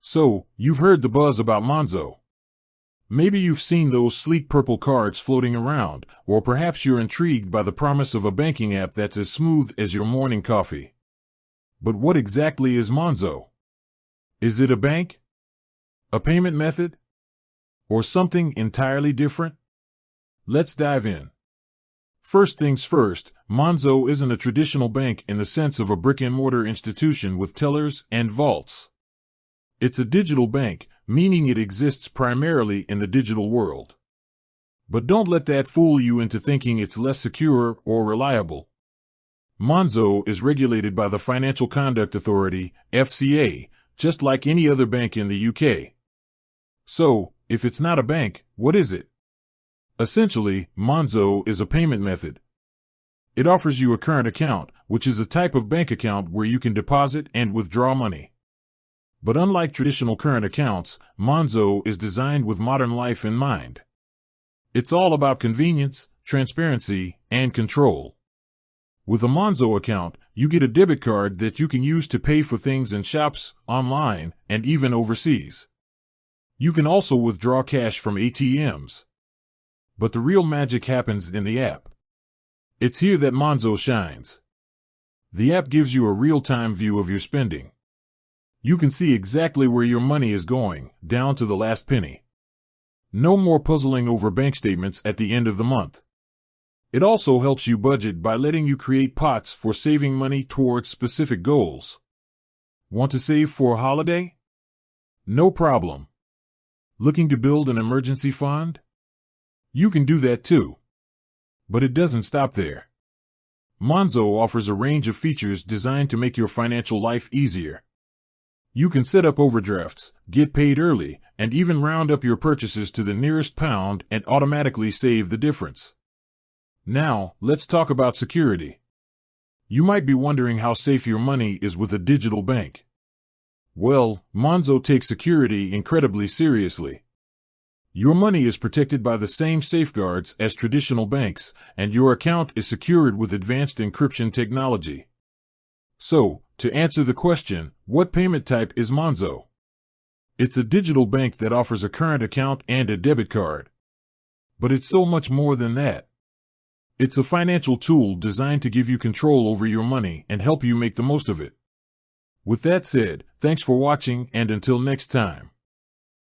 So, you've heard the buzz about Monzo. Maybe you've seen those sleek purple cards floating around, or perhaps you're intrigued by the promise of a banking app that's as smooth as your morning coffee. But what exactly is Monzo? Is it a bank? A payment method? Or something entirely different? Let's dive in. First things first, Monzo isn't a traditional bank in the sense of a brick-and-mortar institution with tellers and vaults. It's a digital bank, meaning it exists primarily in the digital world. But don't let that fool you into thinking it's less secure or reliable. Monzo is regulated by the Financial Conduct Authority, FCA, just like any other bank in the UK. So, if it's not a bank, what is it? Essentially, Monzo is a payment method. It offers you a current account, which is a type of bank account where you can deposit and withdraw money. But unlike traditional current accounts, Monzo is designed with modern life in mind. It's all about convenience, transparency, and control. With a Monzo account, you get a debit card that you can use to pay for things in shops, online, and even overseas. You can also withdraw cash from ATMs. But the real magic happens in the app. It's here that Monzo shines. The app gives you a real-time view of your spending. You can see exactly where your money is going, down to the last penny. No more puzzling over bank statements at the end of the month. It also helps you budget by letting you create pots for saving money towards specific goals. Want to save for a holiday? No problem. Looking to build an emergency fund? You can do that too. But it doesn't stop there. Monzo offers a range of features designed to make your financial life easier. You can set up overdrafts, get paid early, and even round up your purchases to the nearest pound and automatically save the difference. Now, let's talk about security. You might be wondering how safe your money is with a digital bank. Well, Monzo takes security incredibly seriously. Your money is protected by the same safeguards as traditional banks, and your account is secured with advanced encryption technology. So, to answer the question, what payment type is Monzo? It's a digital bank that offers a current account and a debit card. But it's so much more than that. It's a financial tool designed to give you control over your money and help you make the most of it. With that said, thanks for watching, and until next time.